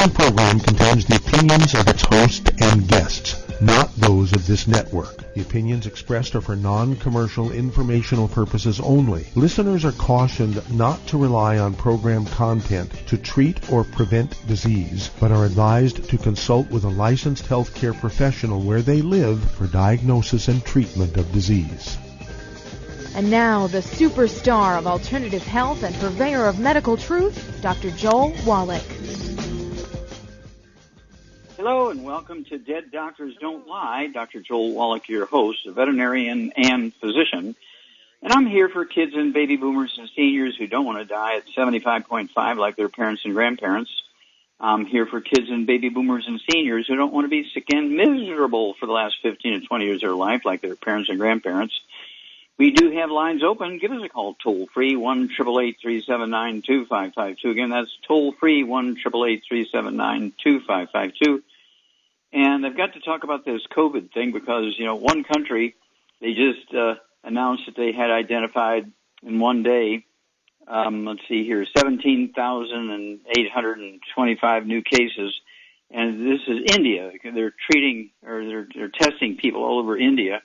following program contains the opinions of its host and guests, not those of this network. The opinions expressed are for non-commercial informational purposes only. Listeners are cautioned not to rely on program content to treat or prevent disease, but are advised to consult with a licensed healthcare professional where they live for diagnosis and treatment of disease. And now, the superstar of alternative health and purveyor of medical truth, Dr. Joel Wallach. Hello and welcome to Dead Doctors Don't Lie. Dr. Joel Wallach, your host, a veterinarian and physician. And I'm here for kids and baby boomers and seniors who don't want to die at 75.5 like their parents and grandparents. I'm here for kids and baby boomers and seniors who don't want to be sick and miserable for the last 15 to 20 years of their life like their parents and grandparents. We do have lines open. Give us a call toll-free, 1-888-379-2552. Again, that's toll-free, 1-888-379-2552. And I've got to talk about this COVID thing because, one country, they just announced that they had identified in one day, 17,825 new cases. And this is India. They're they're testing people all over India.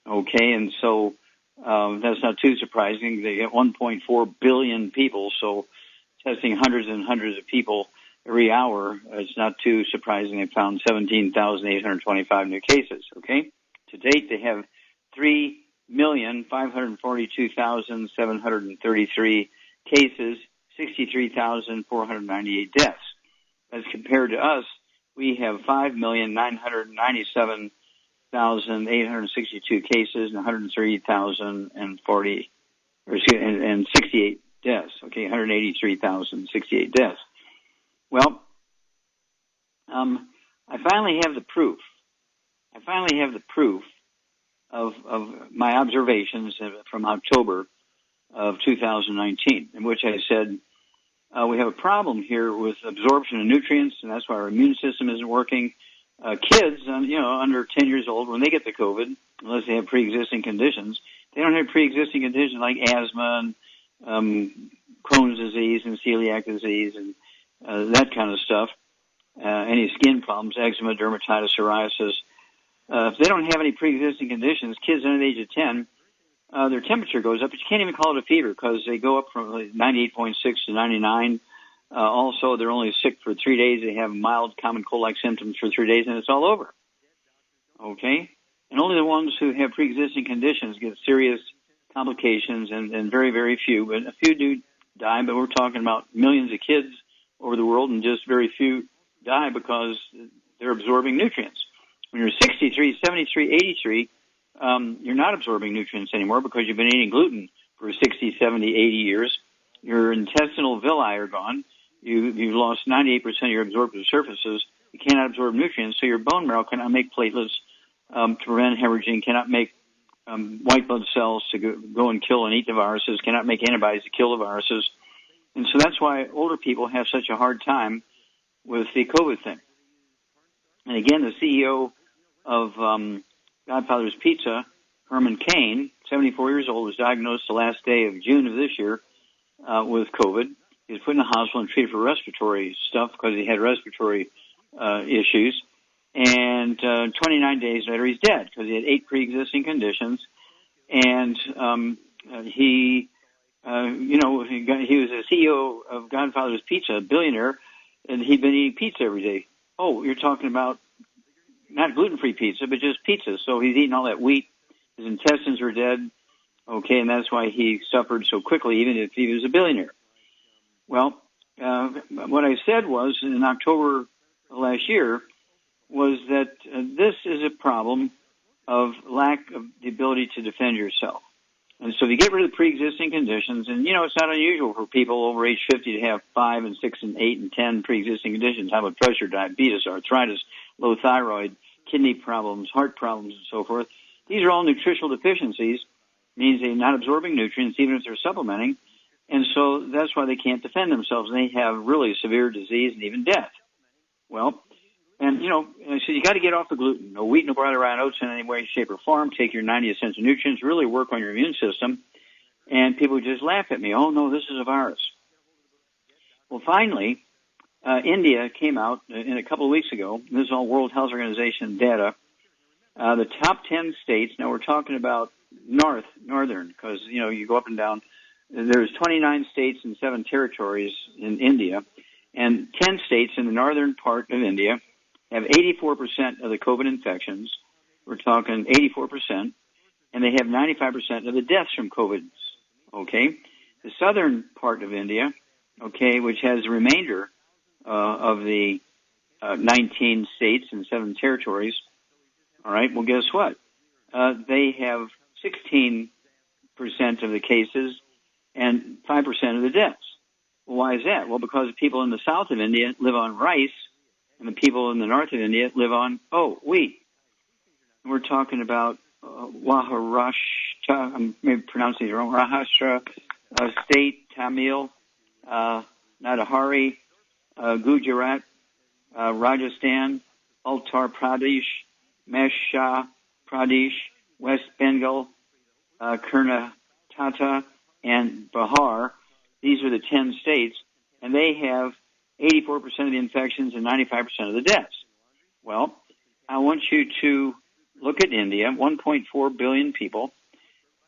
Okay, and so that's not too surprising. They get 1.4 billion people, so testing hundreds and hundreds of people every hour, it's not too surprising. They found 17,825 new cases, okay? To date, they have 3,542,733 cases, 63,498 deaths. As compared to us, we have 5,997,862 cases and 168 deaths. Okay, 183,068 deaths. Well, I finally have the proof. Of my observations from October of 2019, in which I said we have a problem here with absorption of nutrients, and that's why our immune system isn't working. Kids, under 10 years old, when they get the COVID, unless they have pre-existing conditions, they don't have pre-existing conditions like asthma and Crohn's disease and celiac disease and that kind of stuff. Any skin problems, eczema, dermatitis, psoriasis. If they don't have any pre-existing conditions, kids under the age of 10, their temperature goes up, but you can't even call it a fever because they go up from 98.6 to 99. Also, they're only sick for 3 days. They have mild common cold-like symptoms for 3 days, and it's all over. Okay? And only the ones who have pre-existing conditions get serious complications, and very, very few. But a few do die, but we're talking about millions of kids over the world, and just very few die because they're absorbing nutrients. When you're 63, 73, 83, you're not absorbing nutrients anymore because you've been eating gluten for 60, 70, 80 years. Your intestinal villi are gone. You've lost 98% of your absorptive surfaces. You cannot absorb nutrients, so your bone marrow cannot make platelets to prevent hemorrhaging, cannot make white blood cells to go and kill and eat the viruses, cannot make antibodies to kill the viruses. And so that's why older people have such a hard time with the COVID thing. And again, the CEO of Godfather's Pizza, Herman Cain, 74 years old, was diagnosed the last day of June of this year with COVID. He was put in the hospital and treated for respiratory stuff because he had respiratory issues. And 29 days later, he's dead because he had 8 pre-existing conditions. And he was the CEO of Godfather's Pizza, a billionaire, and he'd been eating pizza every day. Oh, you're talking about not gluten-free pizza, but just pizza. So he's eating all that wheat. His intestines are dead. Okay, and that's why he suffered so quickly, even if he was a billionaire. Well, what I said was in October of last year was that this is a problem of lack of the ability to defend yourself. And so if you get rid of the pre-existing conditions, and, it's not unusual for people over age 50 to have 5 and 6 and 8 and 10 pre-existing conditions, high blood pressure, diabetes, arthritis, low thyroid, kidney problems, heart problems, and so forth. These are all nutritional deficiencies, means they're not absorbing nutrients even if they're supplementing, and so that's why they can't defend themselves, and they have really severe disease and even death. Well, and, so you got to get off the gluten. No wheat, no barley, rye, and oats in any way, shape, or form. Take your 90 essential nutrients. Really work on your immune system. And people just laugh at me. Oh, no, this is a virus. Well, finally, India came out in a couple of weeks ago. This is all World Health Organization data. The top 10 states, now we're talking about northern, because, you go up and down. There's 29 states and 7 territories in India, and 10 states in the northern part of India have 84% of the COVID infections. We're talking 84%, and they have 95% of the deaths from COVID. Okay? The southern part of India, okay, which has the remainder of the 19 states and 7 territories, all right, well, guess what? They have 16% of the cases and 5% of the deaths. Well, why is that? Well, because the people in the south of India live on rice, and the people in the north of India live on, wheat. And we're talking about Maharashtra, I'm maybe pronouncing it wrong, Maharashtra State, Tamil, Nadahari, Gujarat, Rajasthan, Uttar Pradesh, Madhya Pradesh, West Bengal, Karnataka, and Bihar. These are the 10 states, and they have 84% of the infections and 95% of the deaths. Well, I want you to look at India, 1.4 billion people,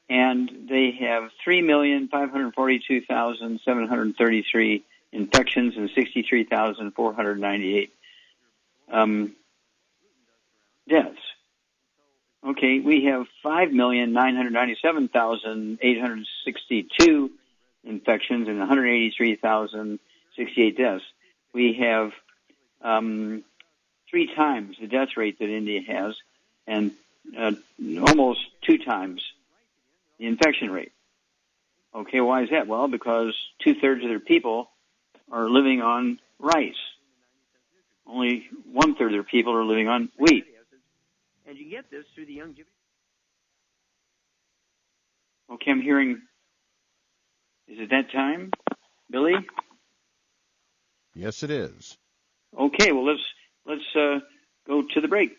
and they have 3,542,733 infections and 63,498 deaths. Okay, we have 5,997,862 infections and 183,068 deaths. We have 3 times the death rate that India has, and almost 2 times the infection rate. Okay, why is that? Well, because 2/3 of their people are living on rice. Only 1/3 of their people are living on wheat. And you get this through the longevity. Okay, I'm hearing. Is it that time, Billy? Yes, it is. Okay, well let's go to the break.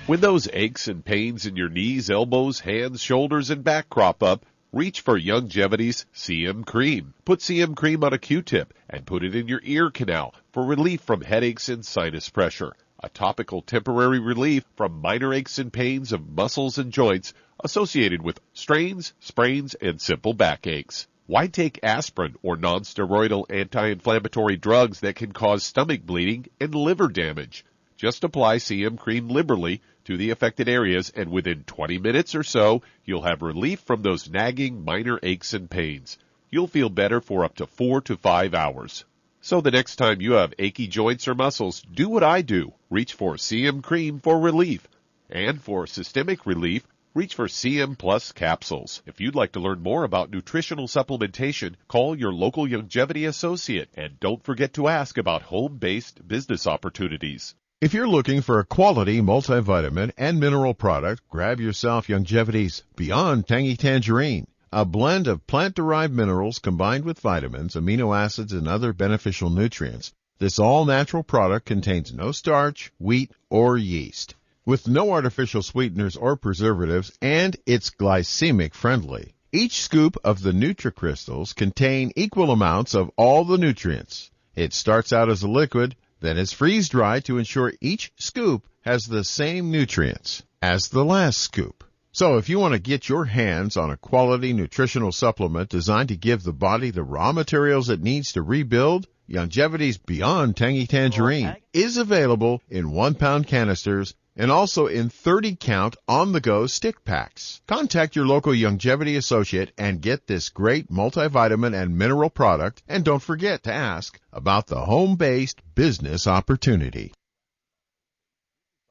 When those aches and pains in your knees, elbows, hands, shoulders, and back crop up, reach for Youngevity's CM Cream. Put CM Cream on a Q-tip and put it in your ear canal for relief from headaches and sinus pressure. A topical temporary relief from minor aches and pains of muscles and joints associated with strains, sprains, and simple backaches. Why take aspirin or non-steroidal anti-inflammatory drugs that can cause stomach bleeding and liver damage? Just apply CM Cream liberally to the affected areas, and within 20 minutes or so, you'll have relief from those nagging minor aches and pains. You'll feel better for up to 4 to 5 hours. So the next time you have achy joints or muscles, do what I do. Reach for CM Cream for relief. And for systemic relief, reach for CM Plus capsules. If you'd like to learn more about nutritional supplementation, call your local Youngevity associate. And don't forget to ask about home-based business opportunities. If you're looking for a quality multivitamin and mineral product, grab yourself Youngevity's Beyond Tangy Tangerine, a blend of plant-derived minerals combined with vitamins, amino acids, and other beneficial nutrients. This all-natural product contains no starch, wheat, or yeast, with no artificial sweeteners or preservatives, and it's glycemic friendly. Each scoop of the NutriCrystals contain equal amounts of all the nutrients. It starts out as a liquid, then is freeze-dried to ensure each scoop has the same nutrients as the last scoop. So if you want to get your hands on a quality nutritional supplement designed to give the body the raw materials it needs to rebuild, Youngevity's Beyond Tangy Tangerine is available in 1-pound canisters and also in 30-count on-the-go stick packs. Contact your local Youngevity associate and get this great multivitamin and mineral product, and don't forget to ask about the home-based business opportunity.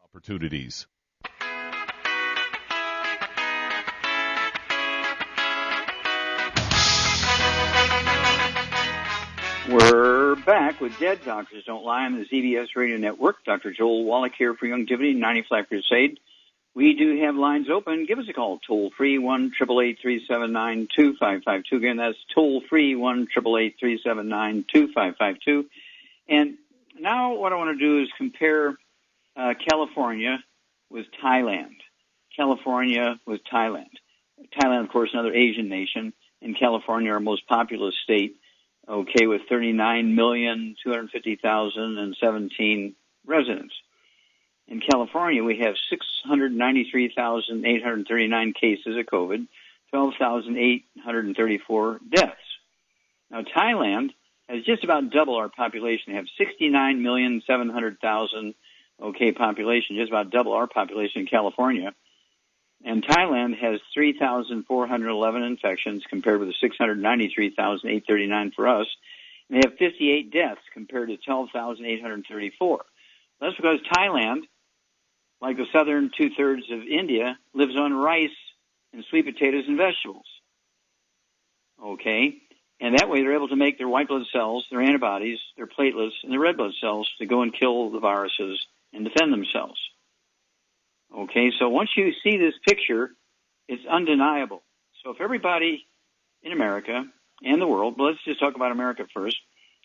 Opportunities. We're back with Dead Doctors Don't Lie on the ZBS Radio Network. Dr. Joel Wallach here for Longevity 90 Flat Crusade. We do have lines open. Give us a call, toll-free, 1-888-379-2552. Again, that's toll-free, 1-888-379-2552. And now what I want to do is compare California with Thailand. California with Thailand. Thailand, of course, another Asian nation, and California, our most populous state, okay, with 39,250,017 residents. In California, we have 693,839 cases of COVID, 12,834 deaths. Now, Thailand has just about double our population. They have 69,700,000, okay, population, just about double our population in California. And Thailand has 3,411 infections compared with the 693,839 for us. And they have 58 deaths compared to 12,834. That's because Thailand, like the southern two-thirds of India, lives on rice and sweet potatoes and vegetables. Okay? And that way they're able to make their white blood cells, their antibodies, their platelets, and their red blood cells to go and kill the viruses and defend themselves. Okay, so once you see this picture, it's undeniable. So if everybody in America and the world, but let's just talk about America first,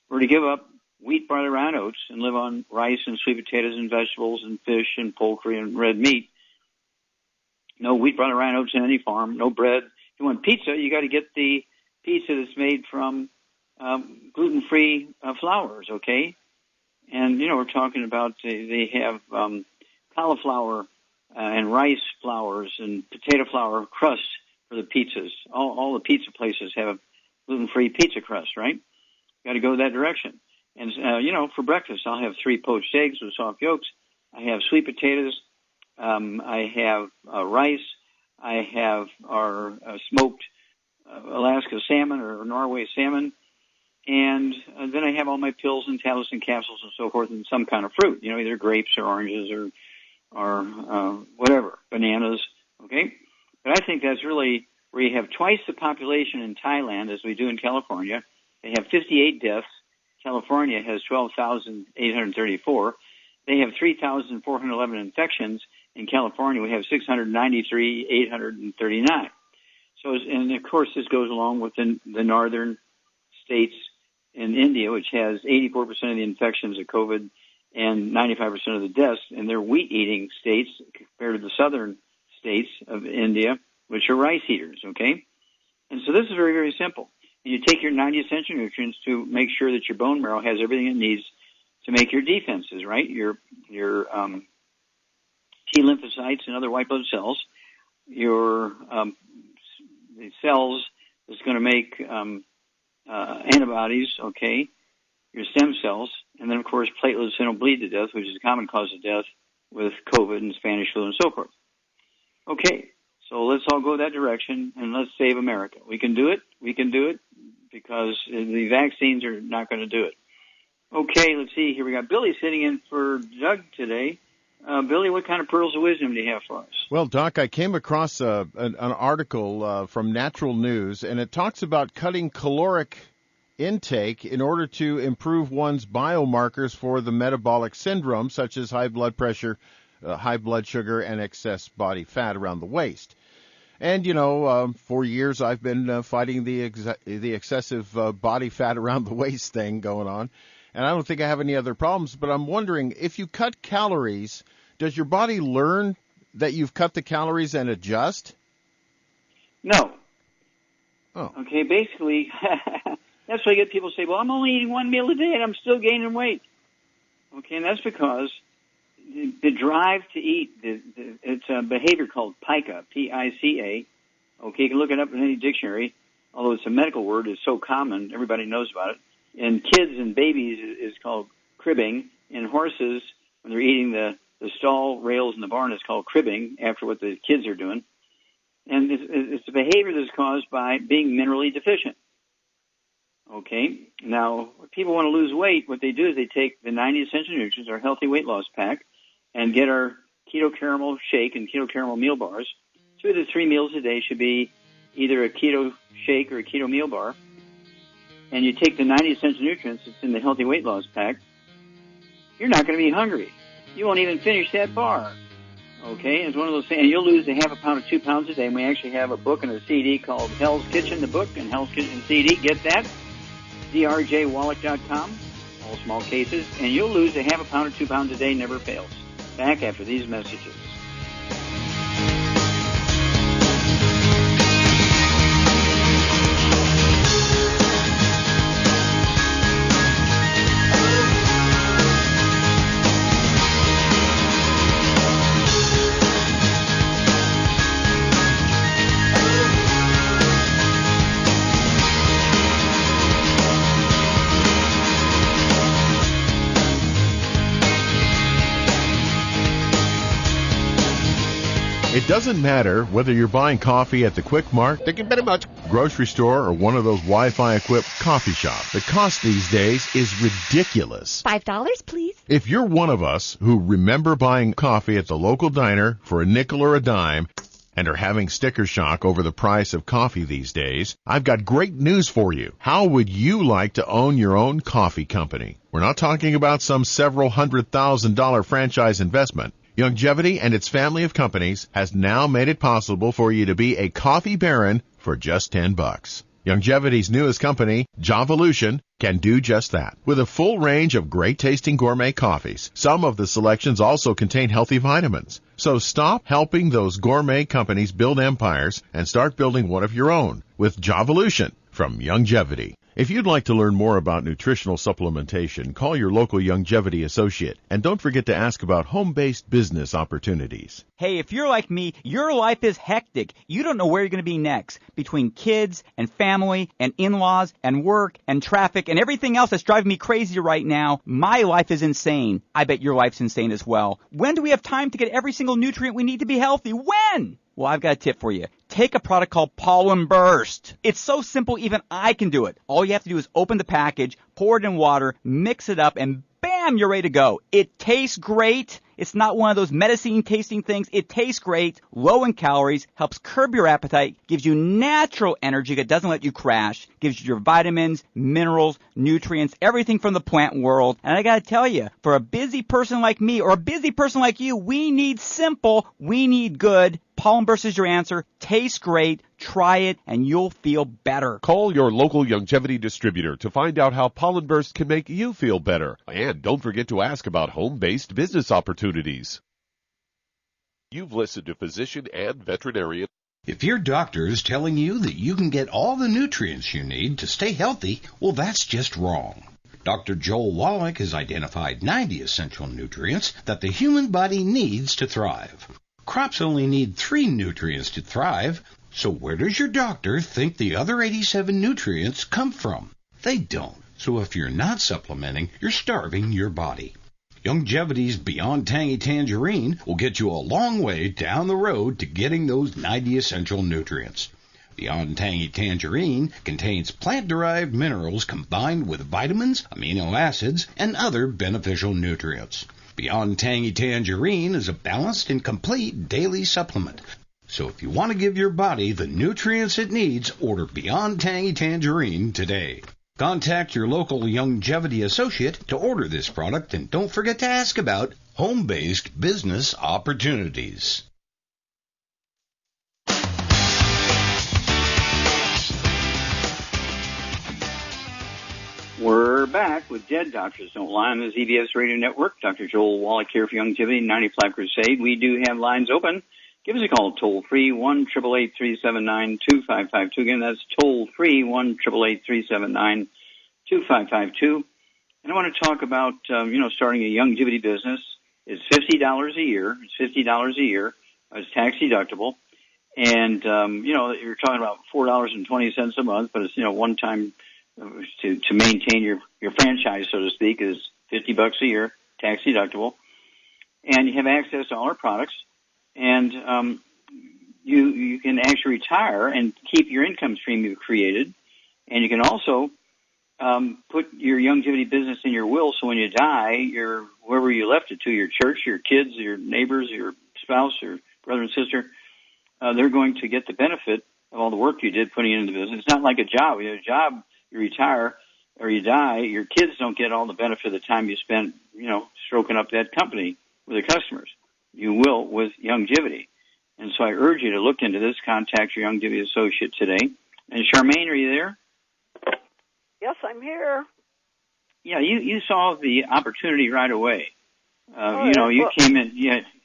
were to give up wheat, barley, rye, and oats and live on rice and sweet potatoes and vegetables and fish and poultry and red meat, no wheat, barley, rye, and oats in any farm, no bread. If you want pizza, you got to get the pizza that's made from gluten-free flours, okay? And, you know, we're talking about they have cauliflower and rice flours and potato flour crust for the pizzas. All the pizza places have a gluten-free pizza crust, right? Got to go that direction. And, you know, for breakfast, I'll have 3 poached eggs with soft yolks. I have sweet potatoes. I have rice. I have our smoked Alaska salmon or Norway salmon. And then I have all my pills and tablets and capsules and so forth and some kind of fruit, you know, either grapes or oranges or whatever, bananas, okay? But I think that's really where you have twice the population in Thailand as we do in California. They have 58 deaths. California has 12,834. They have 3,411 infections. In California, we have 693,839. So, and of course, this goes along with the northern states in India, which has 84% of the infections of COVID and 95% of the deaths, and they're wheat-eating states compared to the southern states of India, which are rice eaters, okay? And so this is very, very simple. You take your 90 essential nutrients to make sure that your bone marrow has everything it needs to make your defenses, right? Your T lymphocytes and other white blood cells, your the cells that's going to make antibodies, okay, your stem cells, and then, of course, platelets that don't bleed to death, which is a common cause of death with COVID and Spanish flu and so forth. Okay, so let's all go that direction, and let's save America. We can do it. We can do it because the vaccines are not going to do it. Okay, let's see. Here we got Billy sitting in for Doug today. Billy, what kind of pearls of wisdom do you have for us? Well, Doc, I came across an article from Natural News, and it talks about cutting caloric intake in order to improve one's biomarkers for the metabolic syndrome, such as high blood pressure, high blood sugar, and excess body fat around the waist. And, you know, for years I've been fighting the excessive body fat around the waist thing going on. And I don't think I have any other problems, but I'm wondering, if you cut calories, does your body learn that you've cut the calories and adjust? No. Oh. Okay, basically, that's why you get people say, well, I'm only eating one meal a day and I'm still gaining weight. Okay, and that's because the drive to eat, it's a behavior called pica, P-I-C-A. Okay, you can look it up in any dictionary, although it's a medical word, it's so common, everybody knows about it. In kids and babies, it's called cribbing. In horses, when they're eating the stall rails in the barn, it's called cribbing, after what the kids are doing. And it's a behavior that's caused by being minerally deficient. Okay? Now, if people want to lose weight, what they do is they take the 90 essential nutrients, our healthy weight loss pack, and get our keto caramel shake and keto caramel meal bars. 2 to 3 meals a day should be either a keto shake or a keto meal bar. and you take the 90 essential nutrients that's in the Healthy Weight Loss Pack, you're not going to be hungry. You won't even finish that bar. Okay, it's one of those things, and you'll lose a half a pound to 2 pounds a day. And we actually have a book and a CD called Hell's Kitchen, the book, and Hell's Kitchen CD. Get that? drjwallach.com, all small cases, and you'll lose a half a pound or 2 pounds a day, never fails. Back after these messages. It doesn't matter whether you're buying coffee at the Quick Mart, Thank you very much. grocery store, or one of those Wi-Fi equipped coffee shops. The cost these days is ridiculous. $5, please. If you're one of us who remember buying coffee at the local diner for a nickel or a dime and are having sticker shock over the price of coffee these days, I've got great news for you. How would you like to own your own coffee company? We're not talking about some several $100,000 franchise investment. Longevity and its family of companies has now made it possible for you to be a coffee baron for just $10. Longevity's newest company, Jovolution, can do just that. With a full range of great-tasting gourmet coffees, some of the selections also contain healthy vitamins. So stop helping those gourmet companies build empires and start building one of your own with Jovolution from Longevity. If you'd like to learn more about nutritional supplementation, call your local Longevity associate. And don't forget to ask about home-based business opportunities. Hey, if you're like me, your life is hectic. You don't know where you're going to be next. Between kids and family and in-laws and work and traffic and everything else that's driving me crazy right now, my life is insane. I bet your life's insane as well. When do we have time to get every single nutrient we need to be healthy? When? Well, I've got a tip for you. Take a product called Pollen Burst. It's so simple, even I can do it. All you have to do is open the package, pour it in water, mix it up, and bam, you're ready to go. It tastes great. It's not one of those medicine-tasting things. It tastes great, low in calories, helps curb your appetite, gives you natural energy that doesn't let you crash, gives you your vitamins, minerals, nutrients, everything from the plant world. And I got to tell you, for a busy person like me or a busy person like you, we need simple, we need good. Pollen Burst is your answer. Tastes great. Try it, and you'll feel better. Call your local Longevity distributor to find out how Pollen Burst can make you feel better. And don't forget to ask about home-based business opportunities. You've listened to physician and veterinarian. If your doctor is telling you that you can get all the nutrients you need to stay healthy, well, that's just wrong. Dr. Joel Wallach has identified 90 essential nutrients that the human body needs to thrive. Crops only need 3 nutrients to thrive, so where does your doctor think the other 87 nutrients come from? They don't. So if you're not supplementing, you're starving your body. Longevity's Beyond Tangy Tangerine will get you a long way down the road to getting those 90 essential nutrients. Beyond Tangy Tangerine contains plant-derived minerals combined with vitamins, amino acids, and other beneficial nutrients. Beyond Tangy Tangerine is a balanced and complete daily supplement. So if you want to give your body the nutrients it needs, order Beyond Tangy Tangerine today. Contact your local Longevity associate to order this product, and don't forget to ask about home-based business opportunities. We're back with Dead Doctors Don't Lie on the ZBS Radio Network. Dr. Joel Wallach here for Longevity 95 Crusade. We do have lines open. Give us a call, toll-free, 1-888-379-2552. Again, that's toll-free, 1-888-379-2552. And I want to talk about, starting a longevity business. It's $50 a year. It's $50 a year. It's tax deductible. And, you're talking about $4.20 a month, but it's, one time to maintain your franchise, so to speak, is $50 a year, tax deductible. And you have access to all our products. And you can actually retire and keep your income stream you've created. And you can also put your longevity business in your will, so when you die, whoever you left it to, your church, your kids, your neighbors, your spouse, your brother and sister, they're going to get the benefit of all the work you did putting it into the business. It's not like a job. A job, you retire or you die, your kids don't get all the benefit of the time you spent, stroking up that company with the customers. You will with longevity. And so I urge you to look into this. Contact your longevity associate today. And Charmaine, are you there? Yes, I'm here. Yeah, you saw the opportunity right away. You came in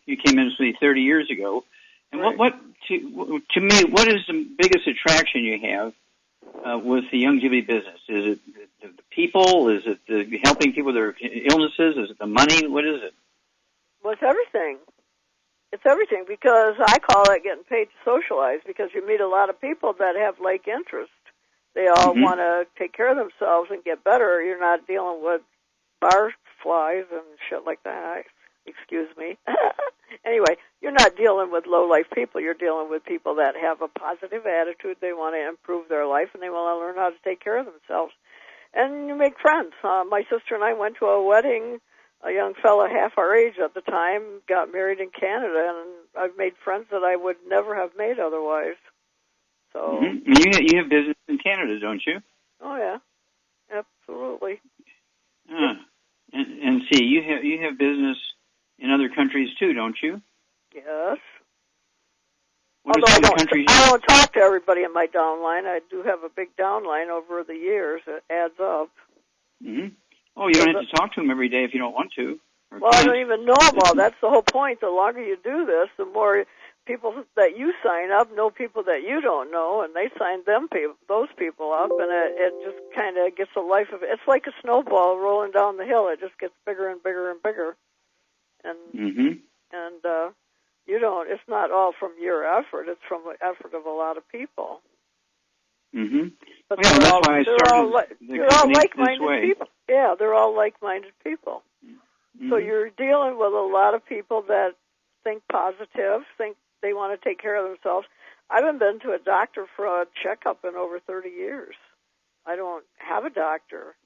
with me 30 years ago. And right. To me, what is the biggest attraction you have with the longevity business? Is it the people? Is it the helping people with their illnesses? Is it the money? What is it? Well, it's everything. It's everything, because I call it getting paid to socialize, because you meet a lot of people that have like interests. They all want to take care of themselves and get better. You're not dealing with bar flies and shit like that. Excuse me. Anyway, you're not dealing with low-life people. You're dealing with people that have a positive attitude. They want to improve their life, and they want to learn how to take care of themselves. And you make friends. My sister and I went to a wedding. A young fella half our age at the time got married in Canada, and I've made friends that I would never have made otherwise. So you have business in Canada, don't you? Oh yeah, absolutely. And see, you have business in other countries too, don't you? Yes. Although I don't talk to everybody in my downline. I do have a big downline over the years. It adds up. Mm-hmm. Oh, you don't have to talk to them every day if you don't want to. Well, I don't even know them all. That's the whole point. The longer you do this, the more people that you sign up know people that you don't know, and they sign those people up, and it just kind of gets a life of it. It's like a snowball rolling down the hill. It just gets bigger and bigger and bigger. And you don't. It's not all from your effort. It's from the effort of a lot of people. Mm-hmm. But that's why I started they're all like-minded this way. people. Yeah, they're all like-minded people. Mm-hmm. So you're dealing with a lot of people that think positive, think they want to take care of themselves. I haven't been to a doctor for a checkup in over 30 years. I don't have a doctor.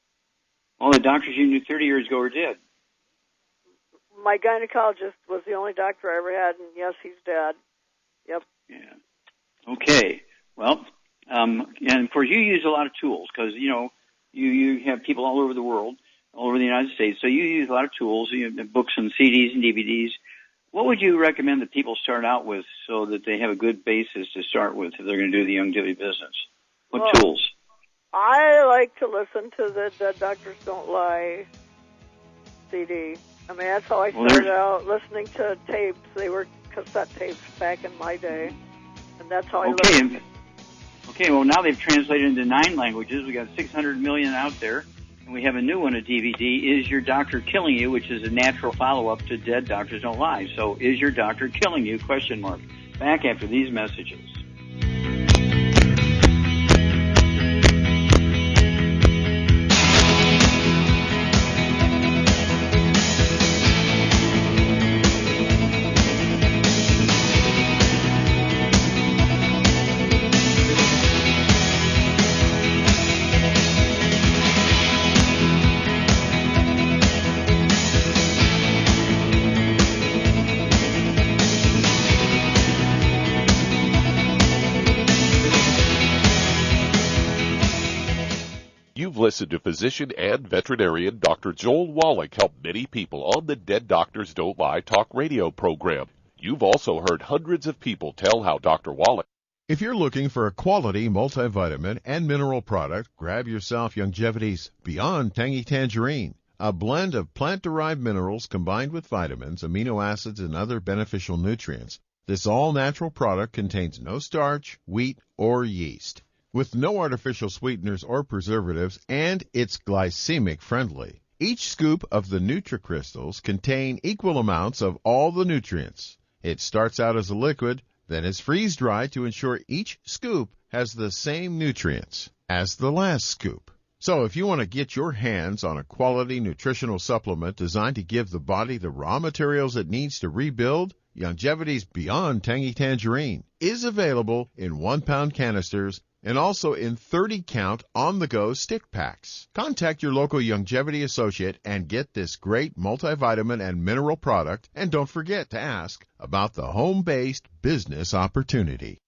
All the doctors you knew 30 years ago are dead. My gynecologist was the only doctor I ever had, and yes, he's dead. Yep. Yeah. Okay. Well, and of course you use a lot of tools because, you have people all over the world, all over the United States, so you use a lot of tools, books and CDs and DVDs. What would you recommend that people start out with so that they have a good basis to start with if they're going to do the longevity business? What tools? I like to listen to the Dead Doctors Don't Lie CD. I mean, that's how I started out, listening to tapes. They were cassette tapes back in my day, and that's how I listened. Okay, well, now they've translated into 9 languages. We got 600 million out there, and we have a new one, a DVD, Is Your Doctor Killing You?, which is a natural follow-up to Dead Doctors Don't Lie. So, is your doctor killing you? ? Back after these messages. Listen to physician and veterinarian Dr. Joel Wallach help many people on the Dead Doctors Don't Lie talk radio program. You've also heard hundreds of people tell how Dr. Wallach. If you're looking for a quality multivitamin and mineral product, grab yourself Longevity's Beyond Tangy Tangerine, a blend of plant-derived minerals combined with vitamins, amino acids, and other beneficial nutrients. This all-natural product contains no starch, wheat, or yeast, with no artificial sweeteners or preservatives, and it's glycemic friendly. Each scoop of the NutriCrystals contain equal amounts of all the nutrients. It starts out as a liquid, then is freeze-dried to ensure each scoop has the same nutrients as the last scoop. So if you want to get your hands on a quality nutritional supplement designed to give the body the raw materials it needs to rebuild, Longevity's Beyond Tangy Tangerine is available in 1-pound canisters and also in 30-count on-the-go stick packs. Contact your local Longevity associate and get this great multivitamin and mineral product, and don't forget to ask about the home-based business opportunity.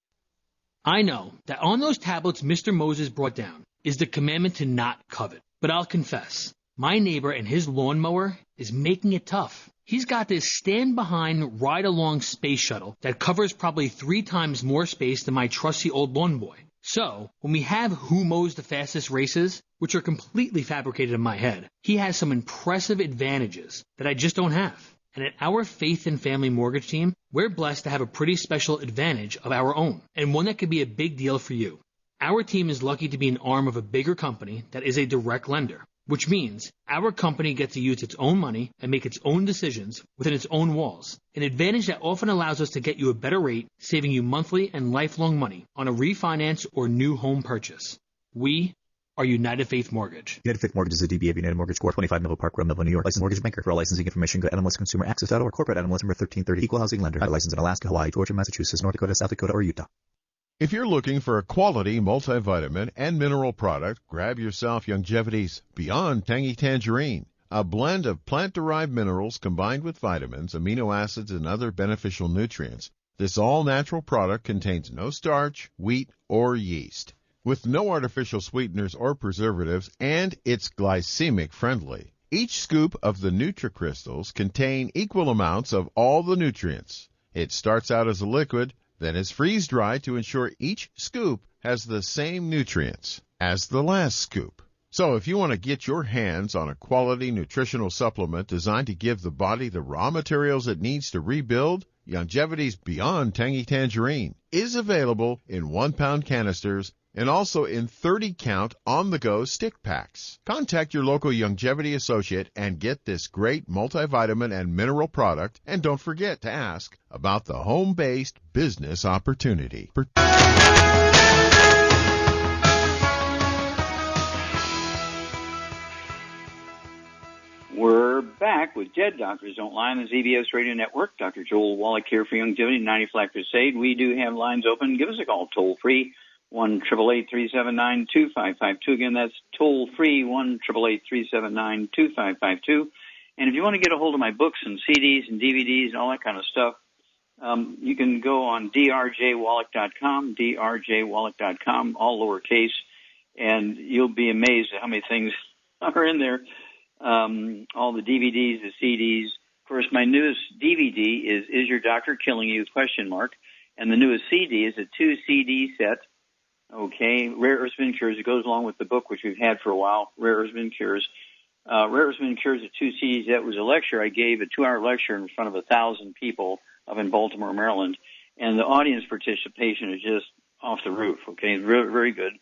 I know that on those tablets Mr. Moses brought down, is the commandment to not covet. But I'll confess, my neighbor and his lawnmower is making it tough. He's got this stand-behind, ride-along space shuttle that covers probably 3 times more space than my trusty old lawn boy. So, when we have who mows the fastest races, which are completely fabricated in my head, he has some impressive advantages that I just don't have. And at our Faith and Family Mortgage team, we're blessed to have a pretty special advantage of our own, and one that could be a big deal for you. Our team is lucky to be an arm of a bigger company that is a direct lender, which means our company gets to use its own money and make its own decisions within its own walls, an advantage that often allows us to get you a better rate, saving you monthly and lifelong money on a refinance or new home purchase. We are United Faith Mortgage. United Faith Mortgage is a DBA of United Mortgage Corp. 25 Melville Park Road, Melville, New York. Licensed mortgage banker. For all licensing information, go to NMLSConsumerAccess.org. Corporate NMLS number 1330. Equal housing lender. Licensed in Alaska, Hawaii, Georgia, Massachusetts, North Dakota, South Dakota, or Utah. If you're looking for a quality multivitamin and mineral product, grab yourself Longevity's Beyond Tangy Tangerine, a blend of plant-derived minerals combined with vitamins, amino acids, and other beneficial nutrients. This all-natural product contains no starch, wheat, or yeast, with no artificial sweeteners or preservatives, and it's glycemic friendly. Each scoop of the NutriCrystals contain equal amounts of all the nutrients. It starts out as a liquid, then is freeze-dried to ensure each scoop has the same nutrients as the last scoop. So if you want to get your hands on a quality nutritional supplement designed to give the body the raw materials it needs to rebuild, Longevity's Beyond Tangy Tangerine is available in 1-pound canisters and also in 30-count on-the-go stick packs. Contact your local Longevity associate and get this great multivitamin and mineral product, and don't forget to ask about the home-based business opportunity. We're back with Dead Doctors Don't Lie on the ZBS Radio Network. Dr. Joel Wallach here for Longevity 90 Flat Crusade. We do have lines open. Give us a call toll-free. 1-888-379-2552. Again, that's toll-free, 1-888-379-2552. And if you want to get a hold of my books and CDs and DVDs and all that kind of stuff, you can go on drjwallach.com, drjwallach.com, all lowercase, and you'll be amazed at how many things are in there. All the DVDs, the CDs. Of course, my newest DVD is Your Doctor Killing You? ? And the newest CD is a 2-CD set. Okay, Rare Earths Been Cures. It goes along with the book, which we've had for a while, Rare Earths Been Cures. Rare Earths Been Cures, a 2 CDs. That was a lecture I gave, a 2-hour lecture in front of 1,000 people up in Baltimore, Maryland. And the audience participation is just off the roof, okay, very good.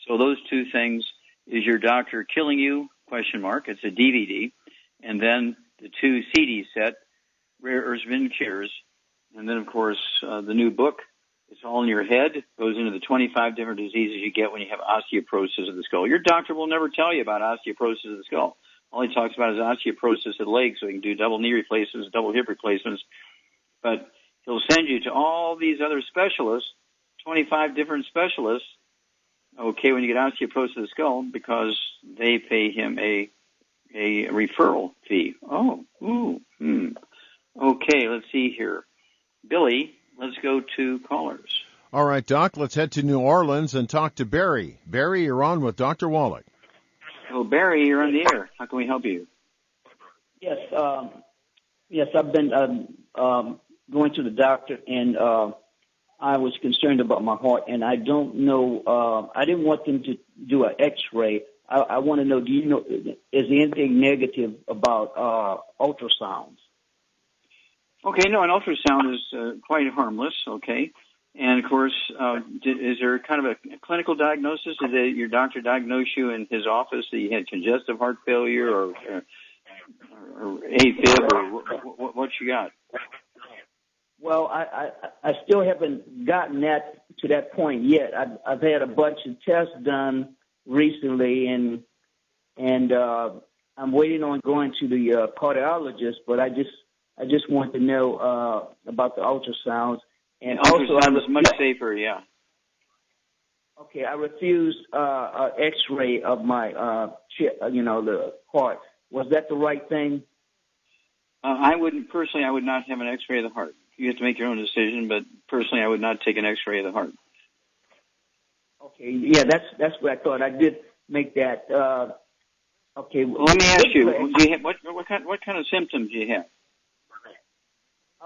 So those 2 things, is Your Doctor Killing You? ? It's a DVD. And then the 2 CD set, Rare Earths Been Cures. And then, of course, the new book. It's all in your head. Goes into the 25 different diseases you get when you have osteoporosis of the skull. Your doctor will never tell you about osteoporosis of the skull. All he talks about is osteoporosis of the leg, so he can do double knee replacements, double hip replacements. But he'll send you to all these other specialists, 25 different specialists, okay, when you get osteoporosis of the skull, because they pay him a referral fee. Okay, let's see here. Billy, let's go to callers. All right, Doc, let's head to New Orleans and talk to Barry. Barry, you're on with Dr. Wallach. Oh, Barry, you're on the air. How can we help you? Yes, I've been going to the doctor, and I was concerned about my heart, and I don't know, I didn't want them to do an X-ray. I want to know, do you know, is there anything negative about ultrasounds? Okay, no, an ultrasound is quite harmless, okay. And, of course, is there kind of a clinical diagnosis? Did your doctor diagnose you in his office that you had congestive heart failure or AFib, or what you got? Well, I still haven't gotten to that point yet. I've had a bunch of tests done recently, and I'm waiting on going to the cardiologist, but I just want to know about the ultrasounds. And ultrasound is much safer, yeah. Okay, I refused an X-ray of my, the heart. Was that the right thing? I would not have an X-ray of the heart. You have to make your own decision, but personally, I would not take an X-ray of the heart. Okay, yeah, that's what I thought. I did make that. Okay. Well, let me ask you. Do you have, what kind of symptoms do you have?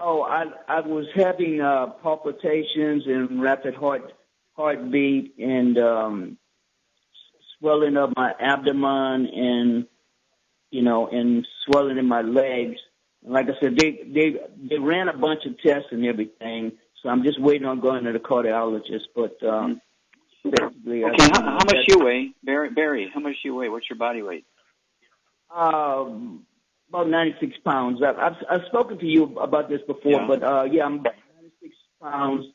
Oh, I was having palpitations and rapid heartbeat and swelling of my abdomen and and swelling in my legs. And like I said, they ran a bunch of tests and everything, so I'm just waiting on going to the cardiologist. But basically, okay, how much do you weigh, Barry? How much do you weigh? What's your body weight? About 96 pounds. I've spoken to you about this before, but I'm about 96 pounds,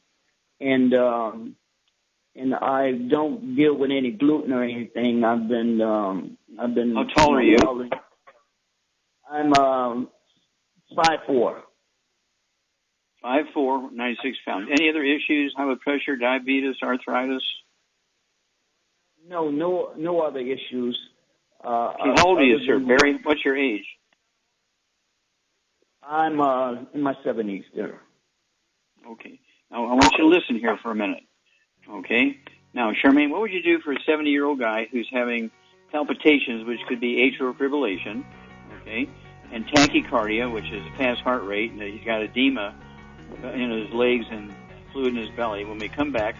and I don't deal with any gluten or anything. I've been. How tall are you? I'm 5'4". 5'4", 96 pounds. Any other issues? High blood pressure, diabetes, arthritis? No other issues. Okay, how old are you, sir? Barry, what's your age? I'm in my 70s, there. Okay. Now, I want you to listen here for a minute. Okay? Now, Charmaine, what would you do for a 70-year-old guy who's having palpitations, which could be atrial fibrillation, okay, and tachycardia, which is a fast heart rate, and he's got edema in his legs and fluid in his belly? When we come back,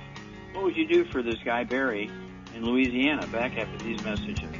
what would you do for this guy, Barry, in Louisiana, back after these messages?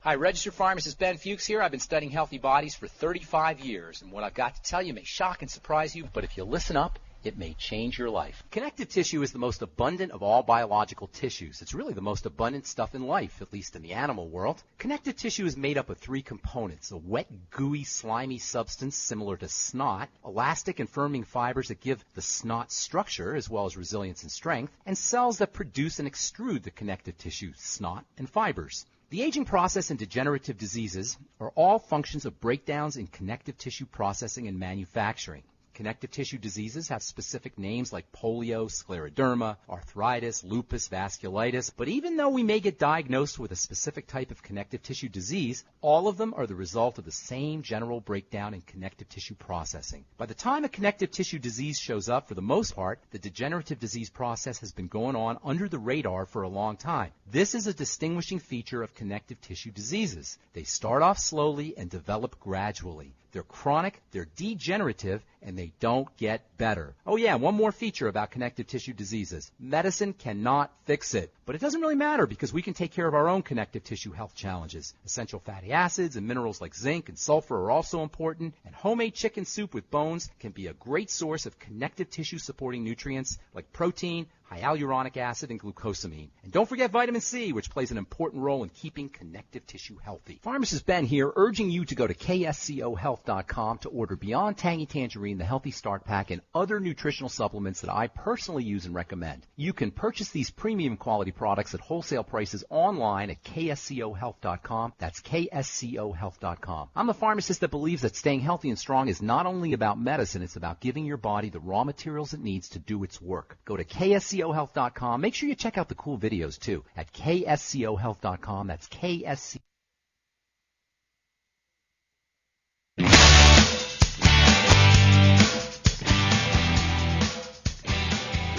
Hi, registered pharmacist Ben Fuchs here. I've been studying healthy bodies for 35 years, and what I've got to tell you may shock and surprise you, but if you listen up, it may change your life. Connective tissue is the most abundant of all biological tissues. It's really the most abundant stuff in life, at least in the animal world. Connective tissue is made up of three components: a wet, gooey, slimy substance similar to snot, elastic and firming fibers that give the snot structure as well as resilience and strength, and cells that produce and extrude the connective tissue, snot, and fibers. The aging process and degenerative diseases are all functions of breakdowns in connective tissue processing and manufacturing. Connective tissue diseases have specific names like polio, scleroderma, arthritis, lupus, vasculitis, but even though we may get diagnosed with a specific type of connective tissue disease, all of them are the result of the same general breakdown in connective tissue processing. By the time a connective tissue disease shows up, for the most part, the degenerative disease process has been going on under the radar for a long time. This is a distinguishing feature of connective tissue diseases. They start off slowly and develop gradually. They're chronic, they're degenerative, and they don't get better. Oh yeah, one more feature about connective tissue diseases. Medicine cannot fix it. But it doesn't really matter because we can take care of our own connective tissue health challenges. Essential fatty acids and minerals like zinc and sulfur are also important, and homemade chicken soup with bones can be a great source of connective tissue supporting nutrients like protein, hyaluronic acid, and glucosamine. And don't forget vitamin C, which plays an important role in keeping connective tissue healthy. Pharmacist Ben here, urging you to go to kscohealth.com to order Beyond Tangy Tangerine, the Healthy Start Pack, and other nutritional supplements that I personally use and recommend. You can purchase these premium quality products at wholesale prices online at kscohealth.com. That's kscohealth.com. I'm a pharmacist that believes that staying healthy and strong is not only about medicine, it's about giving your body the raw materials it needs to do its work. Go to kscohealth.com. Make sure you check out the cool videos too at kscohealth.com. That's KSC.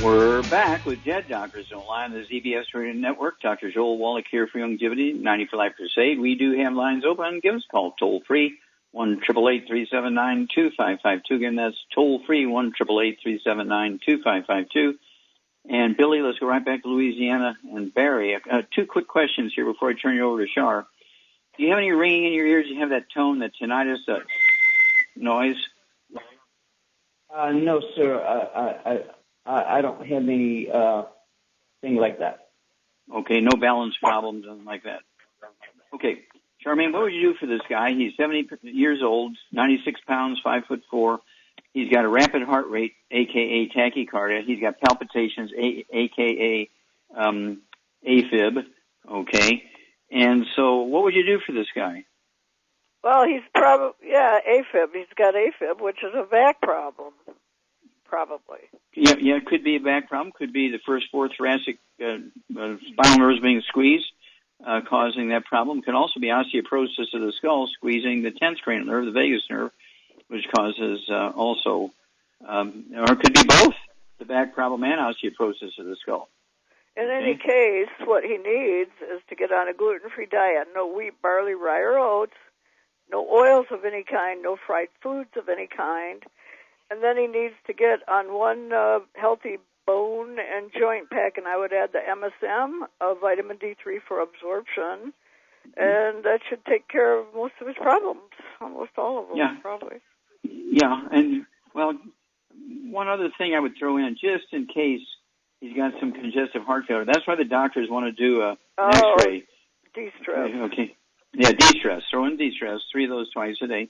We're back with Dead Doctors Online, the ZBS Radio Network. Dr. Joel Wallach here for Longevity, 90 for Life Crusade. We do have lines open. Give us a call toll free, 1-888-379-2552. Again, that's toll free, 1-888-379-2552. And Billy, let's go right back to Louisiana. And Barry, two quick questions here before I turn you over to Shar. Do you have any ringing in your ears? Do you have that tone, that tinnitus, that noise? No, sir. I don't have any thing like that. Okay, no balance problems, nothing like that. Okay, Charmaine, what would you do for this guy? He's 70 years old, 96 pounds, 5'4". He's got a rapid heart rate, a.k.a. tachycardia. He's got palpitations, a.k.a. AFib. Okay, and so what would you do for this guy? Well, he's probably, AFib. He's got AFib, which is a back problem, probably. Yeah, it could be a back problem. Could be the first four thoracic spinal nerves being squeezed, causing that problem. Could also be osteoporosis of the skull, squeezing the 10th cranial nerve, the vagus nerve, which causes or it could be both, the back problem and osteoporosis of the skull. In any case, what he needs is to get on a gluten-free diet. No wheat, barley, rye, or oats. No oils of any kind. No fried foods of any kind. And then he needs to get on one healthy bone and joint pack, and I would add the MSM of vitamin D3 for absorption. And that should take care of most of his problems, almost all of them, probably. Yeah, and, well, one other thing I would throw in, just in case he's got some congestive heart failure. That's why the doctors want to do an X-ray. De-stress. Okay. Yeah, de-stress. Throw in de-stress, 3 of those twice a day,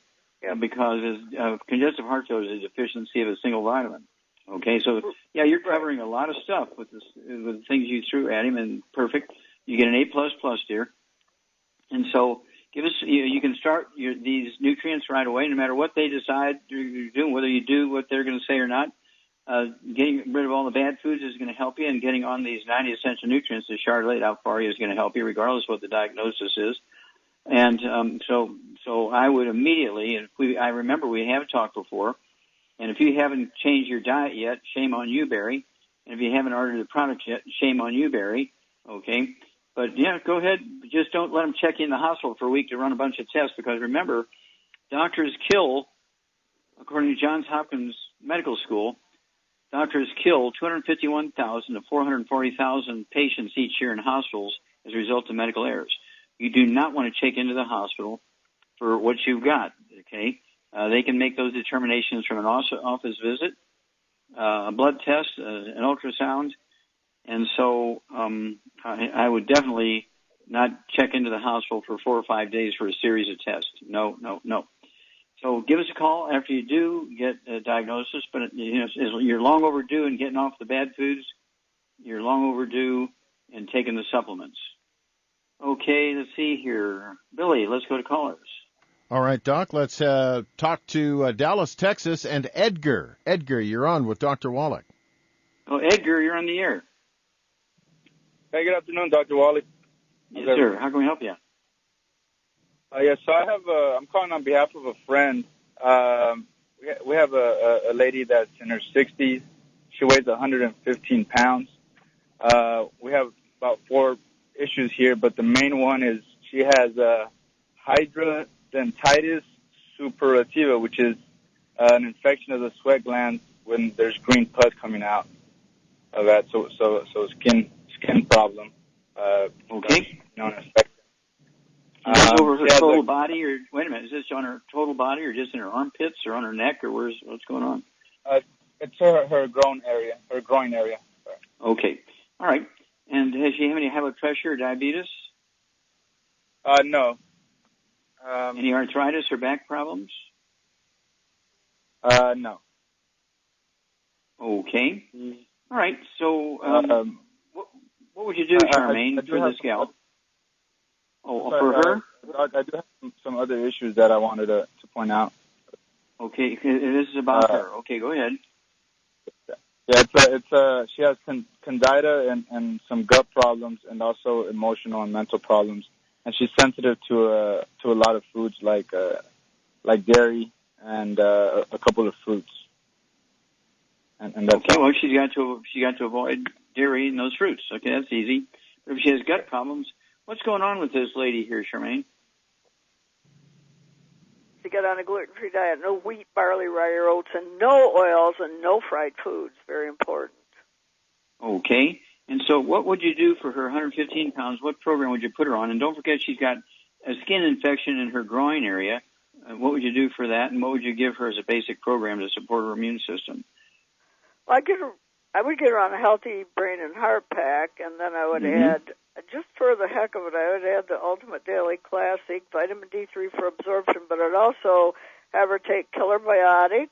because congestive heart failure is a deficiency of a single vitamin. Okay, so, you're covering a lot of stuff with the things you threw at him, and perfect. You get an A++, dear. And so give us, you can start these nutrients right away, no matter what they decide you're doing, whether you do what they're going to say or not. Getting rid of all the bad foods is going to help you, and getting on these 90 essential nutrients that Char laid out for you is going to help you, regardless of what the diagnosis is. And so I would immediately, I remember we have talked before, and if you haven't changed your diet yet, shame on you, Barry. And if you haven't ordered the product yet, shame on you, Barry. Okay? But, go ahead. Just don't let them check you in the hospital for a week to run a bunch of tests, because remember, doctors kill, according to Johns Hopkins Medical School, doctors kill 251,000 to 440,000 patients each year in hospitals as a result of medical errors. You do not want to check into the hospital for what you've got, okay? They can make those determinations from an office visit, a blood test, an ultrasound, and so I would definitely not check into the hospital for 4 or 5 days for a series of tests. No. So give us a call after you do get a diagnosis, but you're long overdue in getting off the bad foods. You're long overdue in taking the supplements. Okay, let's see here. Billy, let's go to callers. All right, Doc, let's talk to Dallas, Texas, and Edgar. Edgar, you're on with Dr. Wallach. Oh, Edgar, you're on the air. Hey, good afternoon, Dr. Wallach. Yes, sir. How can we help you? Yes, so I'm calling on behalf of a friend. We have a lady that's in her 60s. She weighs 115 pounds. We have about 4 issues here, but the main one is she has hidradenitis suppurativa, which is an infection of the sweat glands when there's green pus coming out of that. So skin problem. Okay. Known as infection. Is this over her total body, or wait a minute? Is this on her total body, or just in her armpits, or on her neck, or what's going on? It's her groin area. Sorry. Okay. All right. And does she have any high blood pressure or diabetes? No. Any arthritis or back problems? No. Okay. All right. So, what would you do, Charmaine, for this gal? For her? I do have some other issues that I wanted to point out. Okay, this is about her. Okay, go ahead. Yeah, she has candida and some gut problems, and also emotional and mental problems. And she's sensitive to a lot of foods like dairy and a couple of fruits. And that's okay. Well, she got to avoid dairy and those fruits. Okay, that's easy. But if she has gut problems, what's going on with this lady here, Charmaine? To get on a gluten-free diet, no wheat, barley, rye, or oats, and no oils and no fried foods. Very important. Okay. And so what would you do for her 115 pounds? What program would you put her on? And don't forget she's got a skin infection in her groin area. What would you do for that? And what would you give her as a basic program to support her immune system? Well, I would get her on a healthy brain and heart pack, and then I would add, just for the heck of it, I would add the Ultimate Daily Classic, vitamin D3 for absorption, but I'd also have her take Killer Biotic,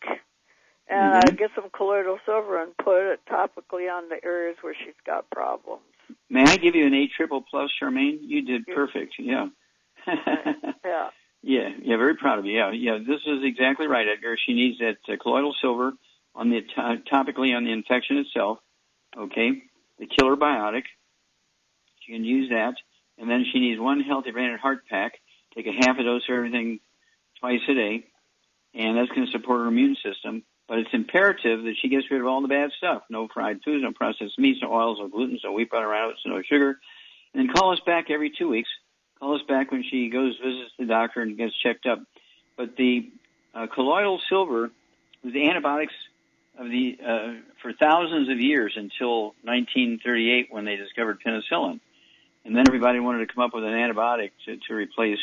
and I'd get some colloidal silver and put it topically on the areas where she's got problems. May I give you an A++, Charmaine? You did perfect, yeah. Yeah. Yeah, very proud of you. Yeah, this is exactly right, Edgar. She needs that colloidal silver on the topically on the infection itself. Okay, the killer biotic. She can use that, and then she needs one healthy branded heart pack. Take a half a dose of everything twice a day, and that's going to support her immune system. But it's imperative that she gets rid of all the bad stuff. No fried foods, no processed meats, no oils, no gluten, no wheat butter, no sugar. And then call us back every 2 weeks. Call us back when she goes, visits the doctor, and gets checked up. But the colloidal silver was the antibiotics of for thousands of years until 1938 when they discovered penicillin. And then everybody wanted to come up with an antibiotic to replace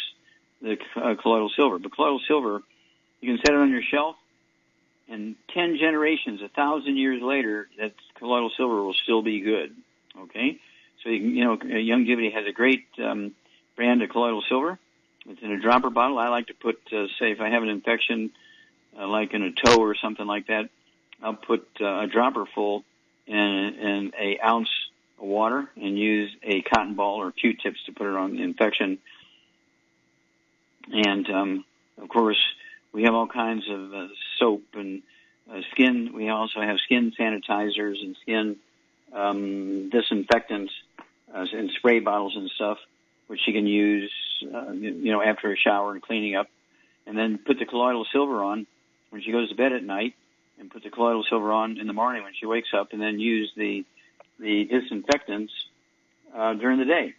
the colloidal silver. But colloidal silver, you can set it on your shelf, and 10 generations, 1,000 years later, that colloidal silver will still be good. Okay? So, Youngevity has a great brand of colloidal silver. It's in a dropper bottle. I like to put, say, if I have an infection like in a toe or something like that, I'll put a dropper full in a ounce of water and use a cotton ball or Q-tips to put it on the infection. And, of course, we have all kinds of soap and skin. We also have skin sanitizers and skin disinfectants in spray bottles and stuff, which you can use, after a shower and cleaning up. And then put the colloidal silver on when she goes to bed at night, and put the colloidal silver on in the morning when she wakes up, and then use the disinfectants during the day.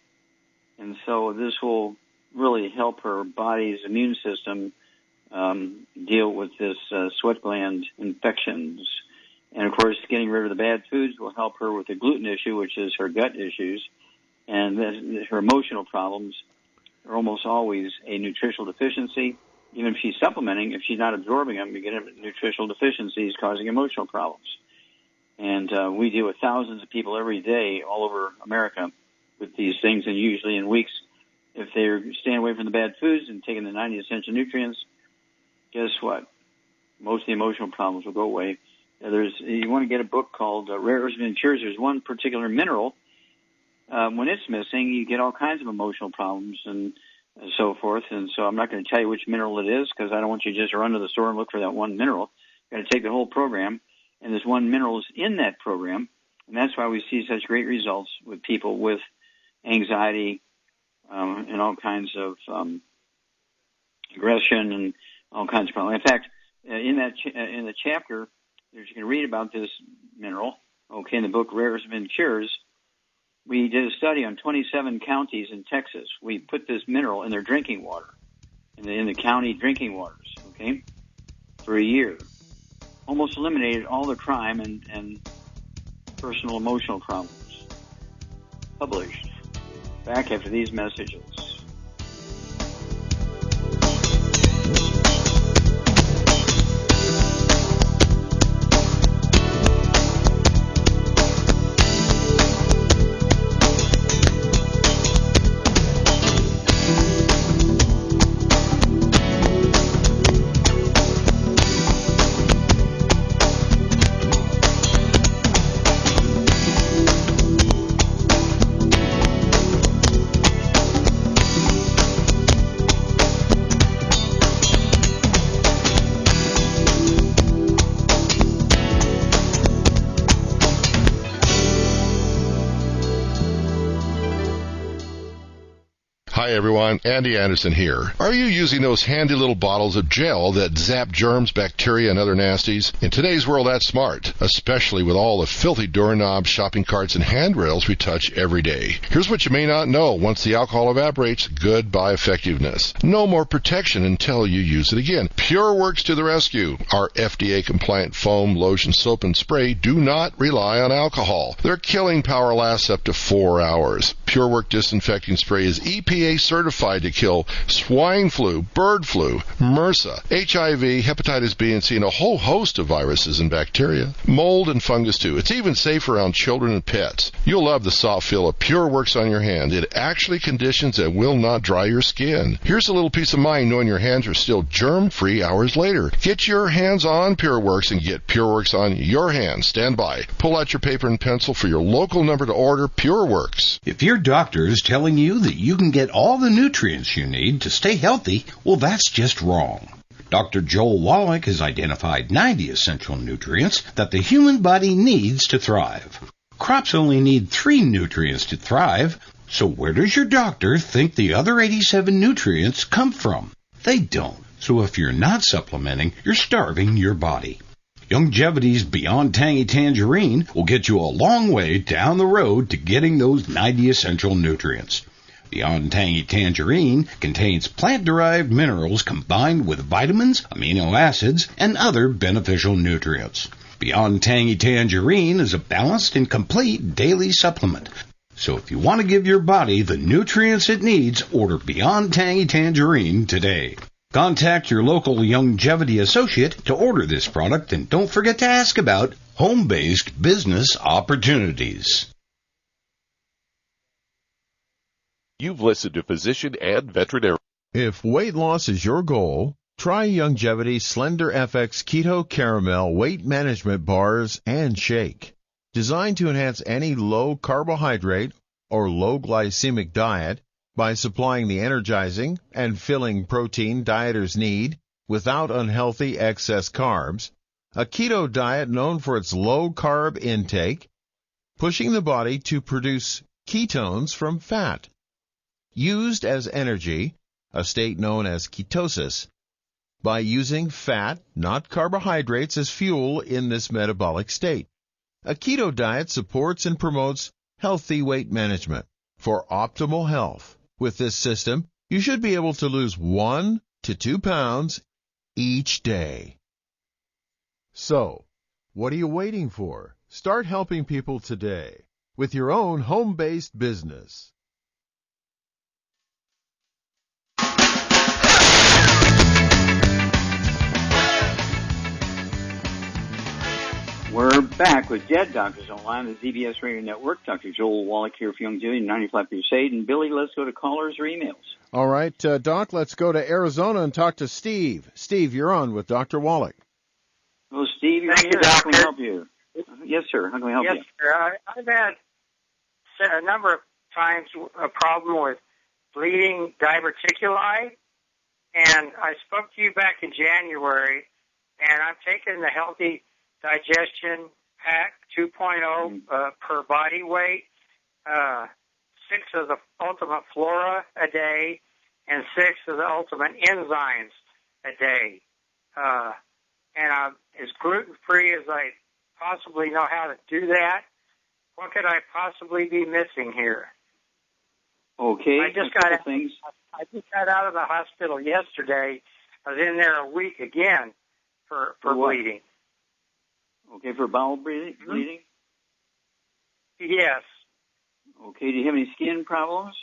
And so this will really help her body's immune system deal with this sweat gland infections. And, of course, getting rid of the bad foods will help her with the gluten issue, which is her gut issues. And her emotional problems are almost always a nutritional deficiency. Even if she's supplementing, if she's not absorbing them, you get nutritional deficiencies causing emotional problems. And we deal with thousands of people every day all over America with these things, and usually in weeks, if they're staying away from the bad foods and taking the 90 essential nutrients, guess what? Most of the emotional problems will go away. You want to get a book called Rare Earths and Cures. There's one particular mineral. When it's missing, you get all kinds of emotional problems and so forth. And so I'm not going to tell you which mineral it is because I don't want you to just run to the store and look for that one mineral. You've got to take the whole program, and this one mineral is in that program. And that's why we see such great results with people with anxiety and all kinds of aggression and all kinds of problems. In fact, in the chapter, you can read about this mineral, in the book Rare Earths and Cures. We did a study on 27 counties in Texas. We put this mineral in their drinking water, in the county drinking waters, for a year. Almost eliminated all the crime and personal emotional problems. Published. Back after these messages. Hi everyone, Andy Anderson here. Are you using those handy little bottles of gel that zap germs, bacteria, and other nasties? In today's world, that's smart, especially with all the filthy doorknobs, shopping carts, and handrails we touch every day. Here's what you may not know. Once the alcohol evaporates, goodbye effectiveness. No more protection until you use it again. PureWorks to the rescue. Our FDA-compliant foam, lotion, soap, and spray do not rely on alcohol. Their killing power lasts up to 4 hours. PureWorks disinfecting spray is EPA certified to kill swine flu, bird flu, MRSA, HIV, hepatitis B and C, and a whole host of viruses and bacteria. Mold and fungus too. It's even safe around children and pets. You'll love the soft feel of PureWorks on your hand. It actually conditions and will not dry your skin. Here's a little peace of mind knowing your hands are still germ-free hours later. Get your hands on PureWorks and get PureWorks on your hands. Stand by. Pull out your paper and pencil for your local number to order PureWorks. If your doctor is telling you that you can get all all the nutrients you need to stay healthy, well, that's just wrong. Dr. Joel Wallach has identified 90 essential nutrients that the human body needs to thrive. Crops only need 3 nutrients to thrive, so where does your doctor think the other 87 nutrients come from? They don't. So if you're not supplementing, you're starving your body. Youngevity's Beyond Tangy Tangerine will get you a long way down the road to getting those 90 essential nutrients. Beyond Tangy Tangerine contains plant-derived minerals combined with vitamins, amino acids, and other beneficial nutrients. Beyond Tangy Tangerine is a balanced and complete daily supplement. So if you want to give your body the nutrients it needs, order Beyond Tangy Tangerine today. Contact your local Youngevity associate to order this product, and don't forget to ask about home-based business opportunities. You've listened to Physician and Veterinarian. If weight loss is your goal, try Youngevity Slender FX Keto Caramel Weight Management Bars and Shake. Designed to enhance any low carbohydrate or low glycemic diet by supplying the energizing and filling protein dieters need without unhealthy excess carbs, a keto diet known for its low carb intake, pushing the body to produce ketones from fat. Used as energy, a state known as ketosis, by using fat, not carbohydrates, as fuel in this metabolic state. A keto diet supports and promotes healthy weight management for optimal health. With this system, you should be able to lose 1 to 2 pounds each day. So, what are you waiting for? Start helping people today with your own home-based business. We're back with Dead Doctors Online, the ZBS Radio Network. Dr. Joel Wallach here for Youngevity, 95 Crusade. And Billy, let's go to callers or emails. All right, Doc, let's go to Arizona and talk to Steve. Steve, you're on with Dr. Wallach. Well, Steve, you're Thank here. you, How can we Doctor. help you? Yes, sir. How can we help you? Yes, sir. I've had a number of times a problem with bleeding diverticuli, and I spoke to you back in January, and I'm taking the Healthy Digestion Pack 2.0 per body weight, 6 of the Ultimate Flora a day, and 6 of the Ultimate Enzymes a day. And I'm as gluten-free as I possibly know how to do that. What could I possibly be missing here? Okay. I just got out of the hospital yesterday. I was in there a week again for bleeding. Okay, for bowel bleeding? Yes. Okay, do you have any skin problems?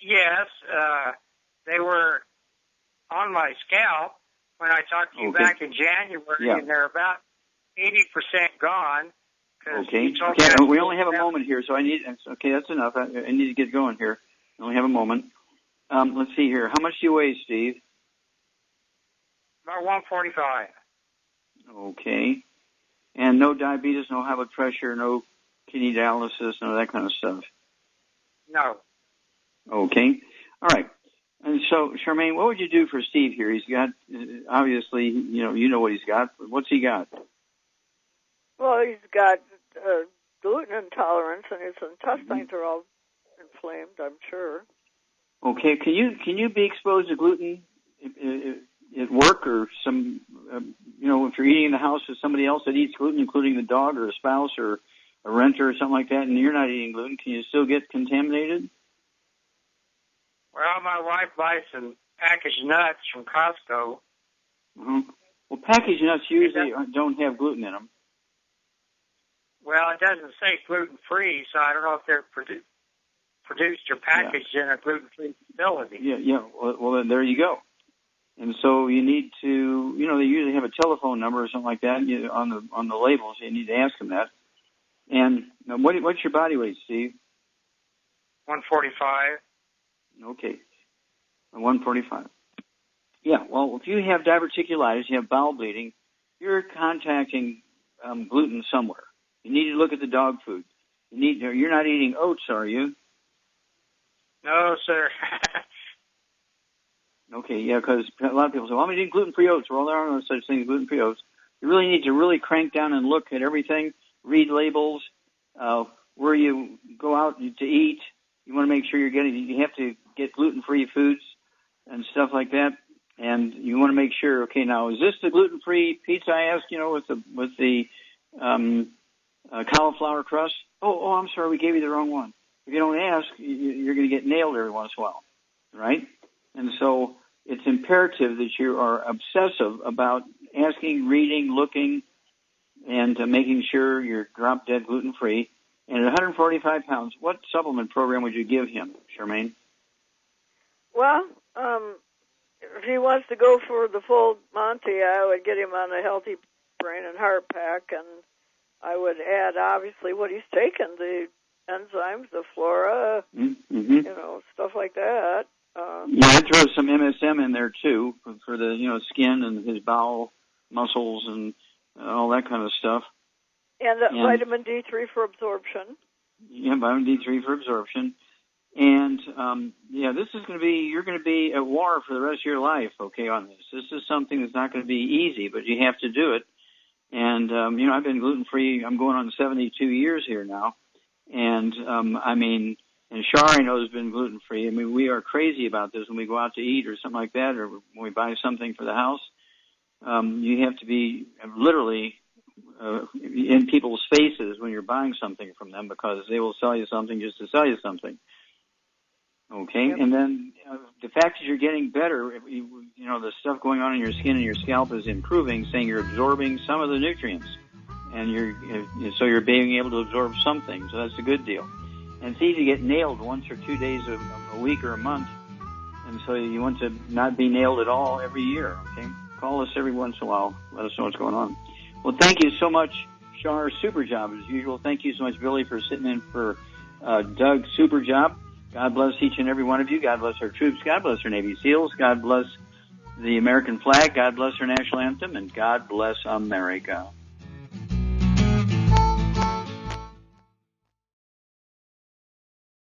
Yes. They were on my scalp when I talked to you back in January, and they're about 80% gone. Okay. We only have a moment here, so okay, that's enough. I need to get going here. I only have a moment. Let's see here. How much do you weigh, Steve? About 145. Okay. And no diabetes, no high blood pressure, no kidney dialysis, none of that kind of stuff? No. Okay. All right. And so, Charmaine, what would you do for Steve here? He's got, obviously, you know what he's got. What's he got? Well, he's got gluten intolerance, and his intestines are all inflamed, I'm sure. Okay. Can you be exposed to gluten at work or some, if you're eating in the house with somebody else that eats gluten, including the dog or a spouse or a renter or something like that, and you're not eating gluten, can you still get contaminated? Well, my wife buys some packaged nuts from Costco. Mm-hmm. Well, packaged nuts usually don't have gluten in them. Well, it doesn't say gluten-free, so I don't know if they're produced or packaged in a gluten-free facility. Yeah. Well, then there you go. And so you need to, they usually have a telephone number or something like that on the labels. You need to ask them that. And what's your body weight, Steve? 145. Okay. 145. Yeah, well, if you have diverticulitis, you have bowel bleeding, you're contacting gluten somewhere. You need to look at the dog food. You're not eating oats, are you? No, sir. Okay, yeah, because a lot of people say, well, I'm eating gluten-free oats. Well, there are no such thing as gluten-free oats. You really need to really crank down and look at everything, read labels, where you go out to eat. You want to make sure you have to get gluten-free foods and stuff like that. And you want to make sure, okay, now, is this the gluten-free pizza I asked, with the cauliflower crust? Oh, I'm sorry, we gave you the wrong one. If you don't ask, you're going to get nailed every once in a while, right? And so it's imperative that you are obsessive about asking, reading, looking, and making sure you're drop-dead gluten-free. And at 145 pounds, what supplement program would you give him, Charmaine? Well, if he wants to go for the full Monty, I would get him on a healthy brain and heart pack, and I would add, obviously, what he's taken, the enzymes, the flora, stuff like that. I'd throw some MSM in there, too, for the, skin and his bowel muscles and all that kind of stuff. And vitamin D3 for absorption. Yeah, vitamin D3 for absorption. And, this is going to be, you're going to be at war for the rest of your life, okay, on this. This is something that's not going to be easy, but you have to do it. And, I've been gluten-free, I'm going on 72 years here now. And, and Shar, I know, has been gluten-free. I mean, we are crazy about this when we go out to eat or something like that, or when we buy something for the house. You have to be literally in people's faces when you're buying something from them, because they will sell you something just to sell you something. Okay? Yep. And then the fact that you're getting better, the stuff going on in your skin and your scalp is improving, saying you're absorbing some of the nutrients. And so you're being able to absorb something. So that's a good deal. And it's easy to get nailed once or 2 days a week or a month. And so you want to not be nailed at all every year, okay? Call us every once in a while. Let us know what's going on. Well, thank you so much, Shar. Super job as usual. Thank you so much, Billy, for sitting in for Doug's super job. God bless each and every one of you. God bless our troops. God bless our Navy SEALs. God bless the American flag. God bless our national anthem. And God bless America.